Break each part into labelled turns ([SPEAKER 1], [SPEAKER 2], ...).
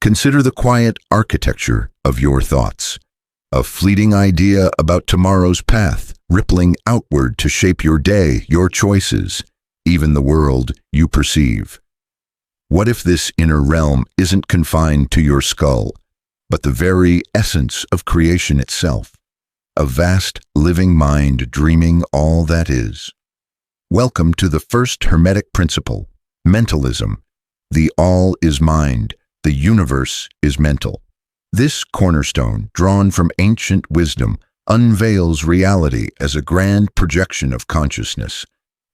[SPEAKER 1] Consider the quiet architecture of your thoughts. A fleeting idea about tomorrow's path, rippling outward to shape your day, your choices, even the world you perceive. What if this inner realm isn't confined to your skull, but the very essence of creation itself? A vast, living mind dreaming all that is. Welcome to the first hermetic principle, mentalism. The all is mind, the universe is mental. This cornerstone, drawn from ancient wisdom, unveils reality as a grand projection of consciousness,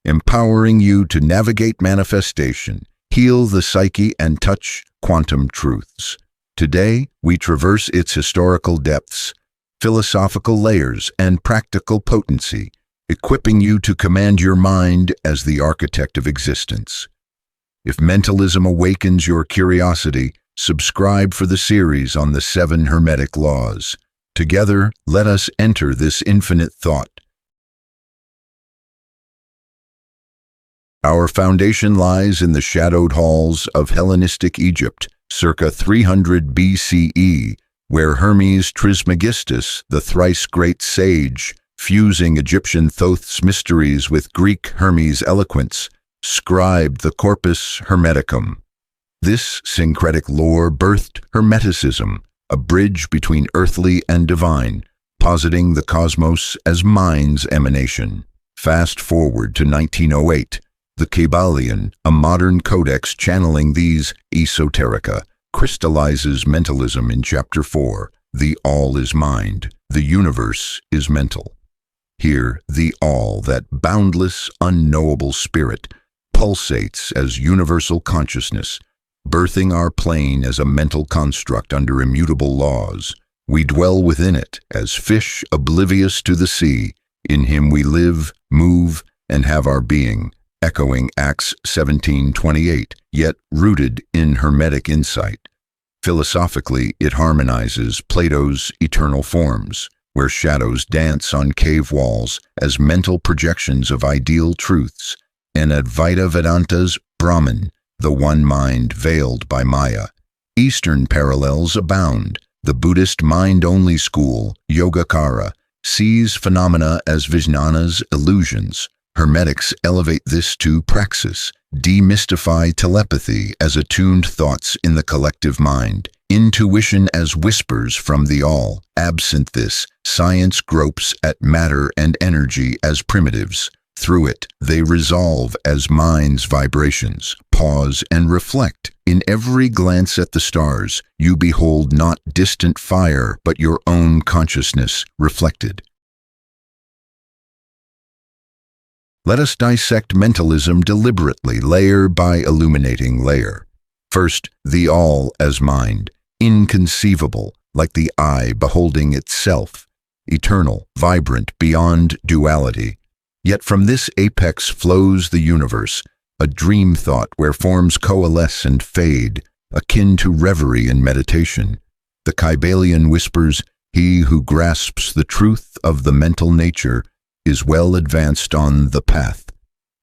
[SPEAKER 1] empowering you to navigate manifestation, heal the psyche, and touch quantum truths. Today, we traverse its historical depths, philosophical layers, and practical potency, equipping you to command your mind as the architect of existence. If mentalism awakens your curiosity, subscribe for the series on the 7 Hermetic Laws. Together, let us enter this infinite thought. Our foundation lies in the shadowed halls of Hellenistic Egypt, circa 300 BCE, where Hermes Trismegistus, the thrice great sage, fusing Egyptian Thoth's mysteries with Greek Hermes' eloquence, scribed the Corpus Hermeticum. This syncretic lore birthed Hermeticism, a bridge between earthly and divine, positing the cosmos as mind's emanation. Fast forward to 1908, the Kybalion, a modern codex channeling these esoterica, crystallizes mentalism in Chapter 4, The All is Mind, the Universe is Mental. Here, the All, that boundless, unknowable spirit, pulsates as universal consciousness, birthing our plane as a mental construct under immutable laws. We dwell within it as fish oblivious to the sea. In him we live, move, and have our being, echoing Acts 17:28, yet rooted in Hermetic insight. Philosophically, it harmonizes Plato's eternal forms, where shadows dance on cave walls as mental projections of ideal truths, and Advaita Vedanta's Brahman, the one mind veiled by Maya. Eastern parallels abound. The Buddhist mind-only school, Yogacara, sees phenomena as Vijnana's illusions. Hermetics elevate this to praxis, demystify telepathy as attuned thoughts in the collective mind, intuition as whispers from the all. Absent this, science gropes at matter and energy as primitives. Through it, they resolve as mind's vibrations. Pause and reflect. In every glance at the stars, you behold not distant fire, but your own consciousness reflected. Let us dissect mentalism deliberately, layer by illuminating layer. First, the all as mind, inconceivable, like the eye beholding itself, eternal, vibrant, beyond duality. Yet from this apex flows the universe, a dream thought where forms coalesce and fade, akin to reverie and meditation. The Kybalion whispers, he who grasps the truth of the mental nature is well advanced on the path.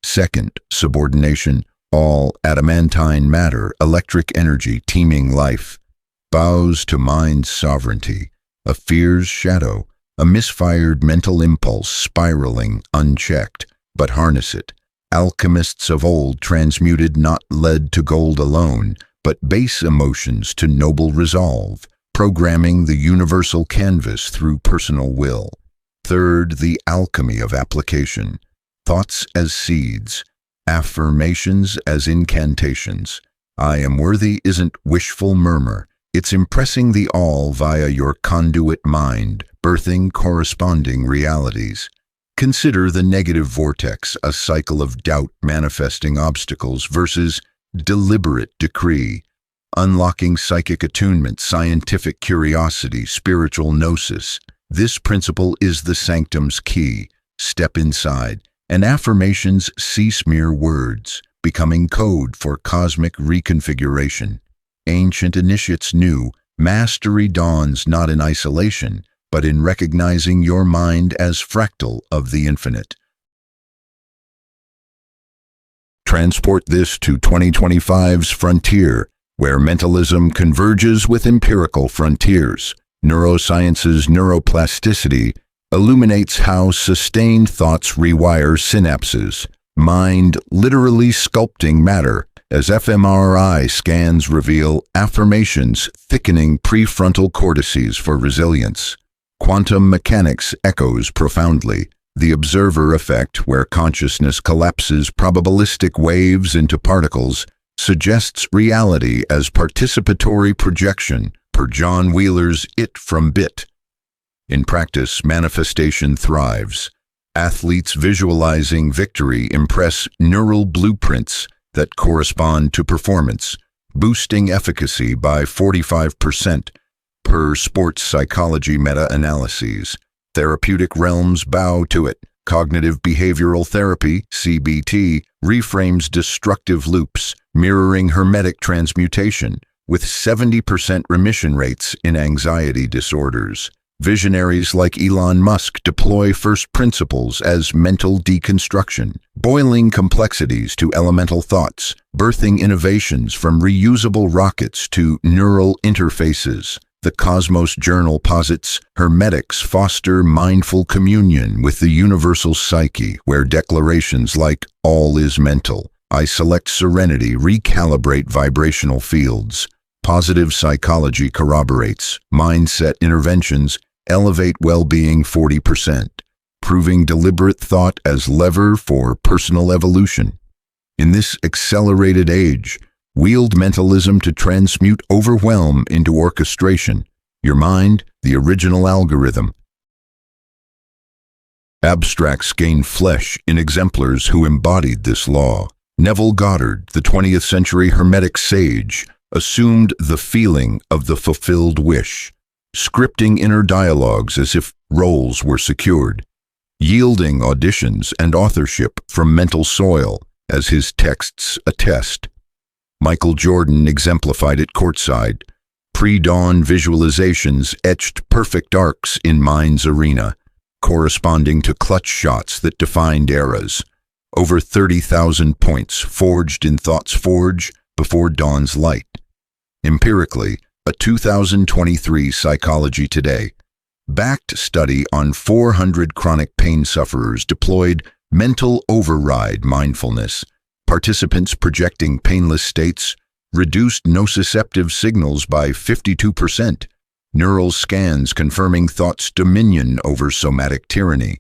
[SPEAKER 1] Second, subordination, all adamantine matter, electric energy, teeming life, bows to mind's sovereignty, a fear's shadow, a misfired mental impulse spiraling unchecked, but harness it. Alchemists of old transmuted not lead to gold alone, but base emotions to noble resolve, programming the universal canvas through personal will. Third, the alchemy of application. Thoughts as seeds, affirmations as incantations. I am worthy isn't wishful murmur. It's impressing the all via your conduit mind, birthing corresponding realities. Consider the negative vortex, a cycle of doubt manifesting obstacles versus deliberate decree, unlocking psychic attunement, scientific curiosity, spiritual gnosis. This principle is the sanctum's key. Step inside, and affirmations cease mere words, becoming code for cosmic reconfiguration. Ancient initiates knew, mastery dawns not in isolation, but in recognizing your mind as fractal of the infinite. Transport this to 2025's frontier, where mentalism converges with empirical frontiers. Neuroscience's neuroplasticity illuminates how sustained thoughts rewire synapses, mind literally sculpting matter, as fMRI scans reveal affirmations thickening prefrontal cortices for resilience. Quantum mechanics echoes profoundly. The observer effect, where consciousness collapses probabilistic waves into particles, suggests reality as participatory projection, per John Wheeler's It from Bit. In practice, manifestation thrives. Athletes visualizing victory impress neural blueprints that correspond to performance, boosting efficacy by 45%, per sports psychology meta-analyses. Therapeutic realms bow to it. Cognitive behavioral therapy, CBT, reframes destructive loops, mirroring hermetic transmutation, with 70% remission rates in anxiety disorders. Visionaries like Elon Musk deploy first principles as mental deconstruction, boiling complexities to elemental thoughts, birthing innovations from reusable rockets to neural interfaces. The Cosmos Journal posits hermetics foster mindful communion with the universal psyche, where declarations like "all is mental," "I select serenity" recalibrate vibrational fields. Positive psychology corroborates mindset interventions elevate well-being 40%, proving deliberate thought as lever for personal evolution. In this accelerated age, wield mentalism to transmute overwhelm into orchestration. Your mind, the original algorithm. Abstracts gain flesh in exemplars who embodied this law. Neville Goddard, the 20th century hermetic sage, assumed the feeling of the fulfilled wish, scripting inner dialogues as if roles were secured, yielding auditions and authorship from mental soil, as his texts attest. Michael Jordan exemplified it courtside. Pre-dawn visualizations etched perfect arcs in mind's arena, corresponding to clutch shots that defined eras. Over 30,000 points forged in thought's forge before dawn's light. Empirically, a 2023 Psychology Today backed study on 400 chronic pain sufferers deployed mental override mindfulness. Participants projecting painless states reduced nociceptive signals by 52%. Neural scans confirming thought's dominion over somatic tyranny.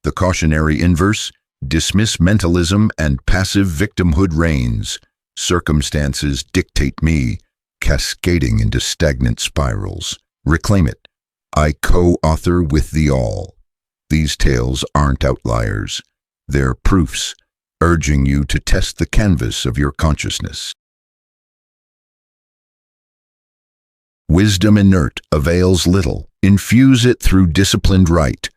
[SPEAKER 1] The cautionary inverse: dismiss mentalism and passive victimhood reigns. Circumstances dictate me, cascading into stagnant spirals. Reclaim it. I co-author with the all. These tales aren't outliers. They're proofs, urging you to test the canvas of your consciousness. Wisdom inert avails little. Infuse it through disciplined rite.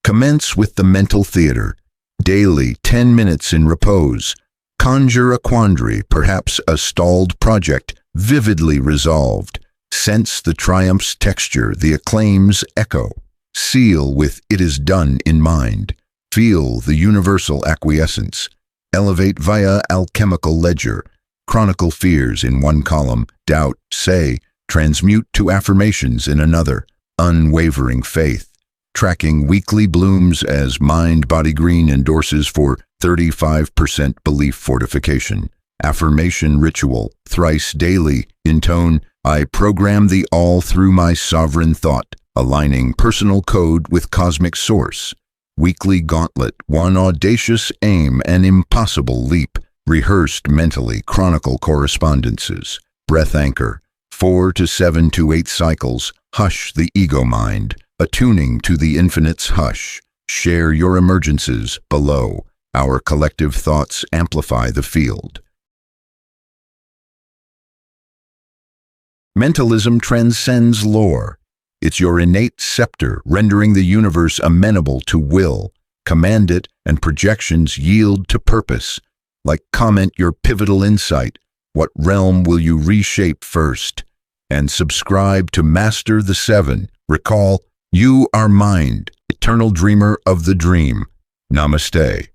[SPEAKER 1] Commence with the mental theater. Daily, 10 minutes in repose. Conjure a quandary, perhaps a stalled project, vividly resolved. Sense the triumph's texture, the acclaim's echo. Seal with "it is done" in mind. Feel the universal acquiescence. Elevate via alchemical ledger. Chronicle fears in one column, doubt, say, transmute to affirmations in another. Unwavering faith. Tracking weekly blooms as Mind Body Green endorses for 35% belief fortification. Affirmation ritual, thrice daily, intone, I program the all through my sovereign thought, aligning personal code with cosmic source. Weekly gauntlet, one audacious aim, an impossible leap, rehearsed mentally, chronicle correspondences. Breath anchor, 4 to 7 to 8 cycles, hush the ego mind, attuning to the infinite's hush. Share your emergences below. Our collective thoughts amplify the field. Mentalism transcends lore. It's your innate scepter, rendering the universe amenable to will. Command it, and projections yield to purpose. Like comment your pivotal insight. What realm will you reshape first? And subscribe to Master the Seven. Recall, you are mind, eternal dreamer of the dream. Namaste.